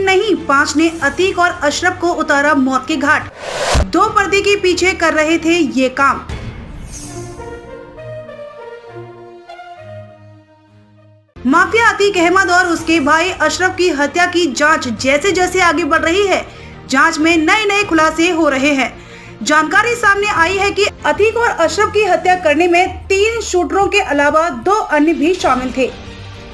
नहीं, 5 ने अतीक और अशरफ को उतारा मौत के घाट। 2 पर्दे के पीछे कर रहे थे ये काम। माफिया अतीक अहमद और उसके भाई अशरफ की हत्या की जांच जैसे जैसे आगे बढ़ रही है, जांच में नए नए खुलासे हो रहे हैं। जानकारी सामने आई है कि अतीक और अशरफ की हत्या करने में 3 शूटरों के अलावा 2 अन्य भी शामिल थे।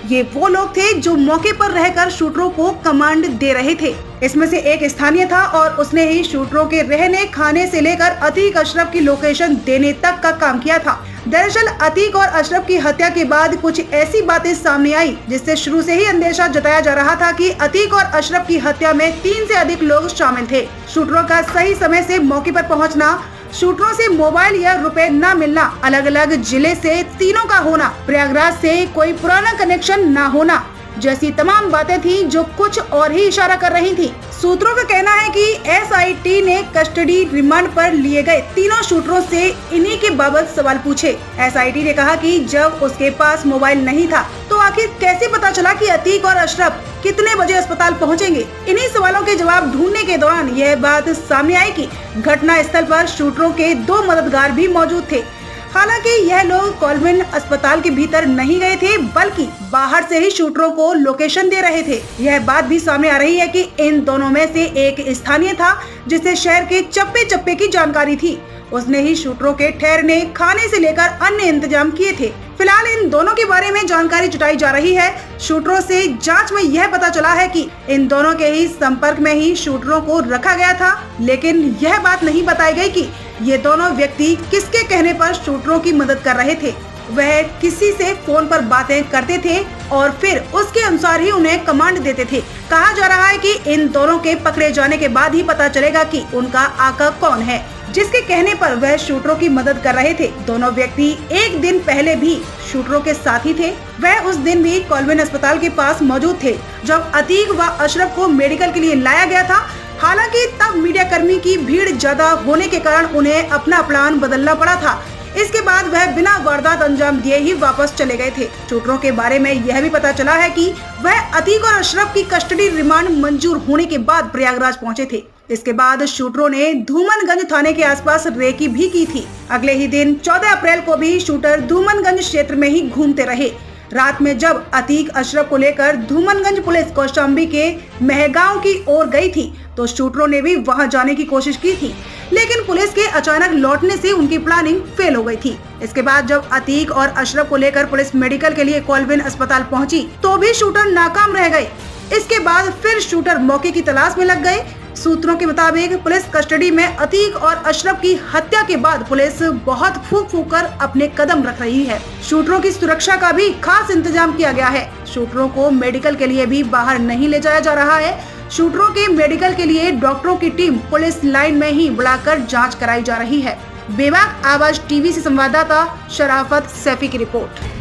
ये वो लोग थे जो मौके पर रहकर शूटरों को कमांड दे रहे थे। इसमें से एक स्थानीय था और उसने ही शूटरों के रहने खाने से लेकर अतीक अशरफ की लोकेशन देने तक का काम किया था। दरअसल अतीक और अशरफ की हत्या के बाद कुछ ऐसी बातें सामने आई जिससे शुरू से ही अंदेशा जताया जा रहा था कि अतीक और अशरफ की हत्या में 3 से अधिक लोग शामिल थे। शूटरों का सही समय से मौके पर पहुंचना, शूटरों से मोबाइल या रुपए न मिलना, अलग अलग जिले से तीनों का होना, प्रयागराज से कोई पुराना कनेक्शन न होना जैसी तमाम बातें थी जो कुछ और ही इशारा कर रही थी। सूत्रों का कहना है कि एसआईटी ने कस्टडी रिमांड पर लिए गए तीनों शूटरों से इन्हीं के बाबत सवाल पूछे। एसआईटी ने कहा कि जब उसके पास मोबाइल नहीं था तो आखिर कैसे पता चला कि अतीक और अशरफ कितने बजे अस्पताल पहुंचेंगे। इन्हीं सवालों के जवाब ढूंढने के दौरान यह बात सामने आई कि घटना स्थल पर शूटरों के 2 मददगार भी मौजूद थे। हालांकि यह लोग कॉल्विन अस्पताल के भीतर नहीं गए थे, बल्कि बाहर से ही शूटरों को लोकेशन दे रहे थे। यह बात भी सामने आ रही है कि इन दोनों में से एक स्थानीय था जिसे शहर के चप्पे चप्पे की जानकारी थी। उसने ही शूटरों के ठहरने, खाने से लेकर अन्य इंतजाम किए थे। फिलहाल इन दोनों के बारे में जानकारी जुटाई जा रही है। शूटरों से जांच में यह पता चला है कि इन दोनों के ही संपर्क में ही शूटरों को रखा गया था, लेकिन यह बात नहीं बताई गई कि ये दोनों व्यक्ति किसके कहने पर शूटरों की मदद कर रहे थे। वह किसी से फोन पर बातें करते थे और फिर उसके अनुसार ही उन्हें कमांड देते थे। कहा जा रहा है कि इन दोनों के पकड़े जाने के बाद ही पता चलेगा कि उनका आका कौन है, जिसके कहने पर वह शूटरों की मदद कर रहे थे। दोनों व्यक्ति एक दिन पहले भी शूटरों के साथ ही थे। वह उस दिन भी कॉल्विन अस्पताल के पास मौजूद थे जब अतीक व अशरफ को मेडिकल के लिए लाया गया था। हालांकि तब मीडिया कर्मी की भीड़ ज्यादा होने के कारण उन्हें अपना प्लान बदलना पड़ा था। इसके बाद वह बिना वारदात अंजाम दिए ही वापस चले गए थे। शूटरों के बारे में यह भी पता चला है कि वह अतीक और अशरफ की कस्टडी रिमांड मंजूर होने के बाद प्रयागराज पहुंचे थे। इसके बाद शूटरों ने धूमनगंज थाने के आसपास रेकी भी की थी। अगले ही दिन 14 अप्रैल को भी शूटर धूमनगंज क्षेत्र में ही घूमते रहे। रात में जब अतीक अशरफ को लेकर धूमनगंज पुलिस कौशाम्बी के महगांव की ओर गई थी तो शूटरों ने भी वहां जाने की कोशिश की थी, लेकिन पुलिस के अचानक लौटने से उनकी प्लानिंग फेल हो गई थी। इसके बाद जब अतीक और अशरफ को लेकर पुलिस मेडिकल के लिए कॉल्विन अस्पताल पहुंची तो भी शूटर नाकाम रह गए। इसके बाद फिर शूटर मौके की तलाश में लग गए। सूत्रों के मुताबिक पुलिस कस्टडी में अतीक और अशरफ की हत्या के बाद पुलिस बहुत फूंक फूंक कर अपने कदम रख रही है। शूटरों की सुरक्षा का भी खास इंतजाम किया गया है। शूटरों को मेडिकल के लिए भी बाहर नहीं ले जाया जा रहा है। शूटरों के मेडिकल के लिए डॉक्टरों की टीम पुलिस लाइन में ही बुलाकर जांच कराई जा रही है। बेबाक आवाज टीवी से संवाददाता शराफत सैफी की रिपोर्ट।